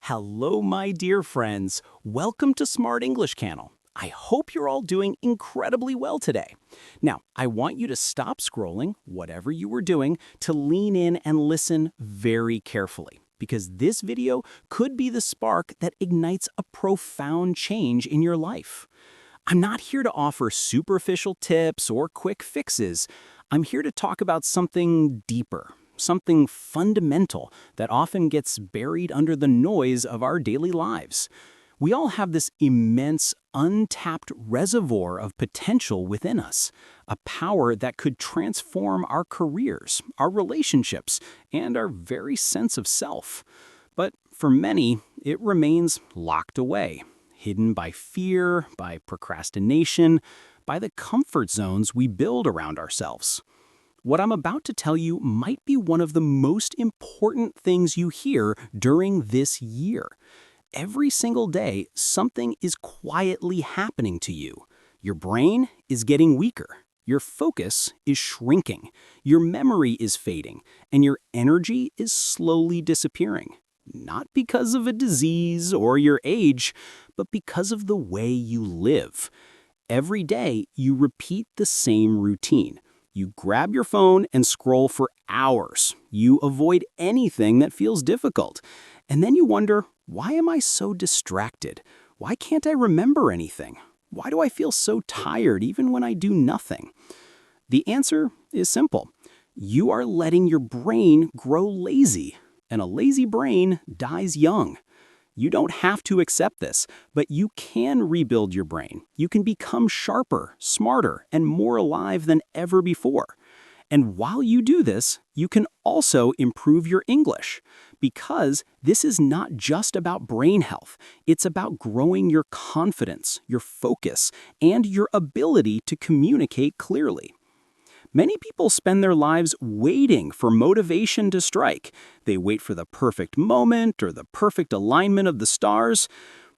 Hello, my dear friends. Welcome to Smart English Channel. I hope you're all doing incredibly well today. Now, I want you to stop scrolling, whatever you were doing, to lean in and listen very carefully, because this video could be the spark that ignites a profound change in your life. I'm not here to offer superficial tips or quick fixes. I'm here to talk about something deeper, something fundamental that often gets buried under the noise of our daily lives. We all have this immense, untapped reservoir of potential within us, a power that could transform our careers, our relationships, and our very sense of self. But for many, it remains locked away, hidden by fear, by procrastination, by the comfort zones we build around ourselves. What I'm about to tell you might be one of the most important things you hear during this year. Every single day, something is quietly happening to you. Your brain is getting weaker. Your focus is shrinking. Your memory is fading. And your energy is slowly disappearing. Not because of a disease or your age, but because of the way you live. Every day, you repeat the same routine. You grab your phone and scroll for hours. You avoid anything that feels difficult. And then you wonder, why am I so distracted? Why can't I remember anything? Why do I feel so tired even when I do nothing? The answer is simple. You are letting your brain grow lazy, and a lazy brain dies young. You don't have to accept this, but you can rebuild your brain. You can become sharper, smarter, and more alive than ever before. And while you do this, you can also improve your English, because this is not just about brain health. It's about growing your confidence, your focus, and your ability to communicate clearly. Many people spend their lives waiting for motivation to strike. They wait for the perfect moment or the perfect alignment of the stars.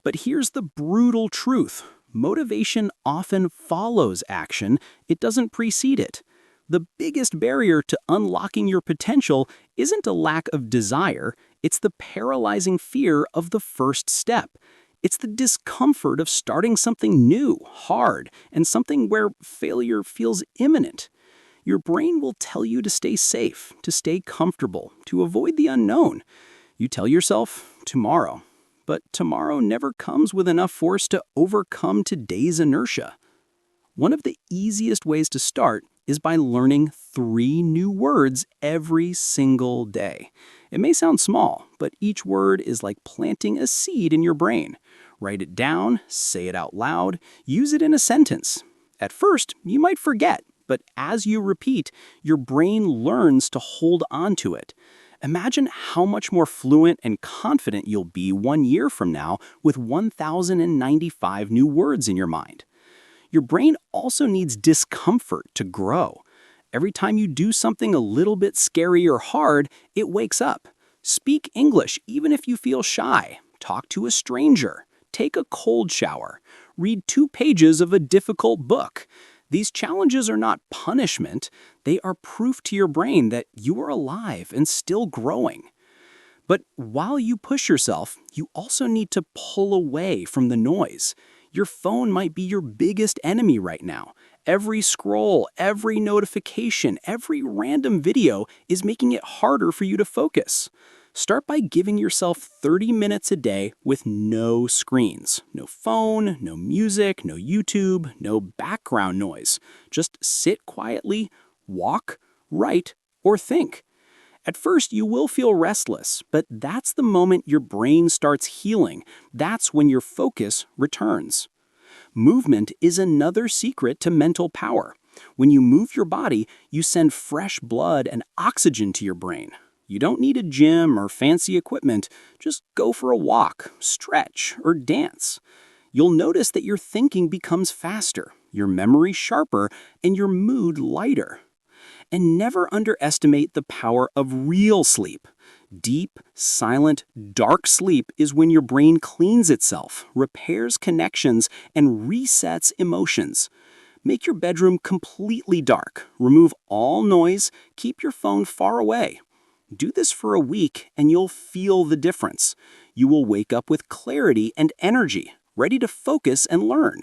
But here's the brutal truth. Motivation often follows action. It doesn't precede it. The biggest barrier to unlocking your potential isn't a lack of desire. It's the paralyzing fear of the first step. It's the discomfort of starting something new, hard, and something where failure feels imminent. Your brain will tell you to stay safe, to stay comfortable, to avoid the unknown. You tell yourself, tomorrow. But tomorrow never comes with enough force to overcome today's inertia. One of the easiest ways to start is by learning 3 new words every single day. It may sound small, but each word is like planting a seed in your brain. Write it down, say it out loud, use it in a sentence. At first, you might forget. But as you repeat, your brain learns to hold on to it. Imagine how much more fluent and confident you'll be 1 year from now with 1,095 new words in your mind. Your brain also needs discomfort to grow. Every time you do something a little bit scary or hard, it wakes up. Speak English even if you feel shy. Talk to a stranger. Take a cold shower. Read 2 pages of a difficult book. These challenges are not punishment. They are proof to your brain that you are alive and still growing. But while you push yourself, you also need to pull away from the noise. Your phone might be your biggest enemy right now. Every scroll, every notification, every random video is making it harder for you to focus. Start by giving yourself 30 minutes a day with no screens. No phone, no music, no YouTube, no background noise. Just sit quietly, walk, write, or think. At first, you will feel restless, but that's the moment your brain starts healing. That's when your focus returns. Movement is another secret to mental power. When you move your body, you send fresh blood and oxygen to your brain. You don't need a gym or fancy equipment. Just go for a walk, stretch, or dance. You'll notice that your thinking becomes faster, your memory sharper, and your mood lighter. And never underestimate the power of real sleep. Deep, silent, dark sleep is when your brain cleans itself, repairs connections, and resets emotions. Make your bedroom completely dark. Remove all noise. Keep your phone far away. Do this for a week and you'll feel the difference. You will wake up with clarity and energy, ready to focus and learn.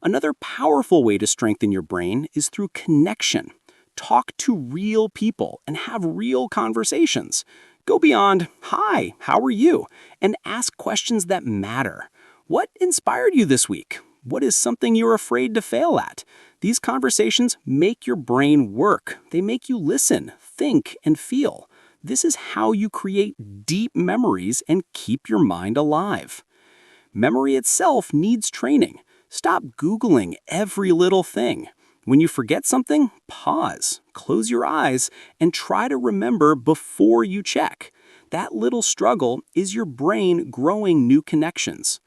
Another powerful way to strengthen your brain is through connection. Talk to real people and have real conversations. Go beyond, "Hi, how are you?" and ask questions that matter. What inspired you this week? What is something you're afraid to fail at? These conversations make your brain work. They make you listen, think, and feel. This is how you create deep memories and keep your mind alive. Memory itself needs training. Stop Googling every little thing. When you forget something, pause, close your eyes, and try to remember before you check. That little struggle is your brain growing new connections.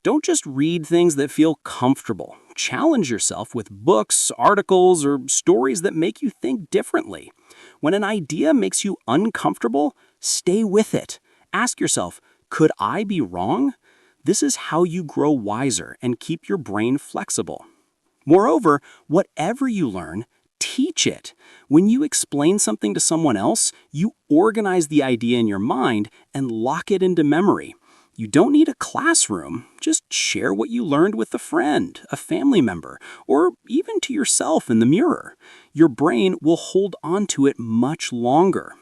Don't just read things that feel comfortable. Challenge yourself with books, articles, or stories that make you think differently. When an idea makes you uncomfortable, stay with it. Ask yourself, could I be wrong? This is how you grow wiser and keep your brain flexible. Moreover, whatever you learn, teach it. When you explain something to someone else, you organize the idea in your mind and lock it into memory. You don't need a classroom. Just share what you learned with a friend, a family member, or even to yourself in the mirror. Your brain will hold on to it much longer.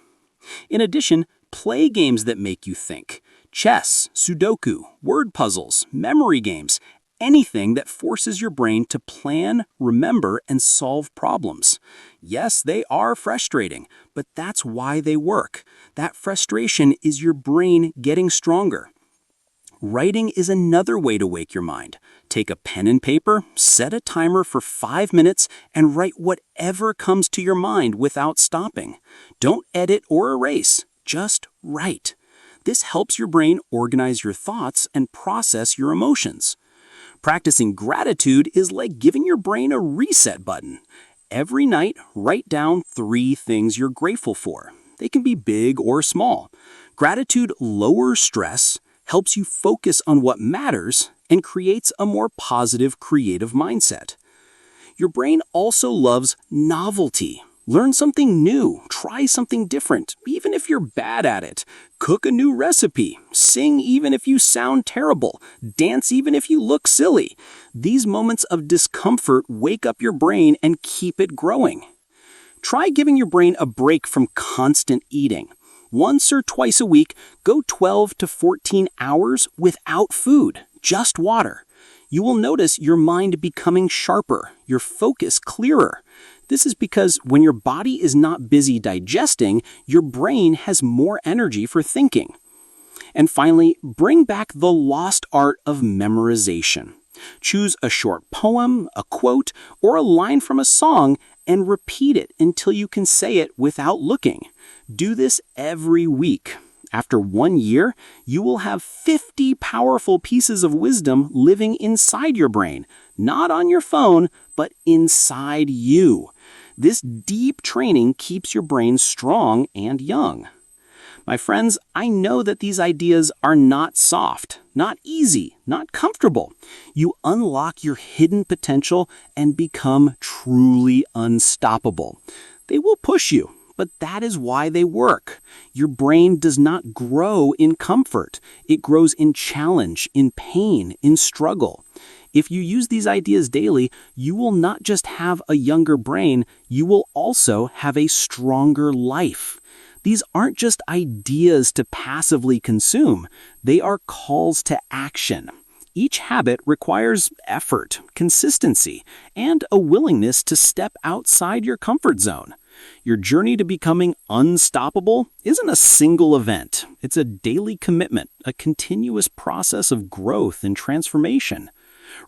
In addition, play games that make you think. Chess, Sudoku, word puzzles, memory games, anything that forces your brain to plan, remember, and solve problems. Yes, they are frustrating, but that's why they work. That frustration is your brain getting stronger. Writing is another way to wake your mind. Take a pen and paper, set a timer for 5 minutes, and write whatever comes to your mind without stopping. Don't edit or erase, just write. This helps your brain organize your thoughts and process your emotions. Practicing gratitude is like giving your brain a reset button. Every night, write down 3 things you're grateful for. They can be big or small. Gratitude lowers stress, helps you focus on what matters, and creates a more positive, creative mindset. Your brain also loves novelty. Learn something new, try something different, even if you're bad at it. Cook a new recipe, sing even if you sound terrible, dance even if you look silly. These moments of discomfort wake up your brain and keep it growing. Try giving your brain a break from constant eating. Once or twice a week, go 12 to 14 hours without food, just water. You will notice your mind becoming sharper, your focus clearer. This is because when your body is not busy digesting, your brain has more energy for thinking. And finally, bring back the lost art of memorization. Choose a short poem, a quote, or a line from a song and repeat it until you can say it without looking. Do this every week. After 1 year, you will have 50 powerful pieces of wisdom living inside your brain, not on your phone, but inside you. This deep training keeps your brain strong and young. My friends, I know that these ideas are not soft, not easy, not comfortable. You unlock your hidden potential and become truly unstoppable. They will push you, but that is why they work. Your brain does not grow in comfort. It grows in challenge, in pain, in struggle. If you use these ideas daily, you will not just have a younger brain, you will also have a stronger life. These aren't just ideas to passively consume. They are calls to action. Each habit requires effort, consistency, and a willingness to step outside your comfort zone. Your journey to becoming unstoppable isn't a single event. It's a daily commitment, a continuous process of growth and transformation.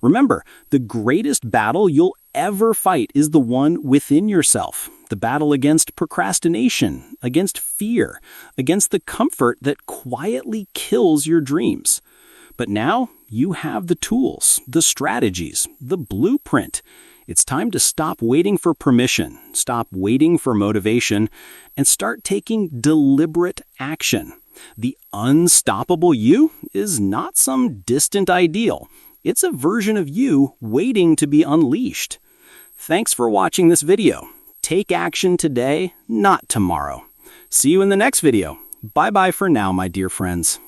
Remember, the greatest battle you'll ever fight is the one within yourself. The battle against procrastination, against fear, against the comfort that quietly kills your dreams. But now you have the tools, the strategies, the blueprint. It's time to stop waiting for permission, stop waiting for motivation, and start taking deliberate action. The unstoppable you is not some distant ideal. It's a version of you waiting to be unleashed. Thanks for watching this video. Take action today, not tomorrow. See you in the next video. Bye-bye for now, my dear friends.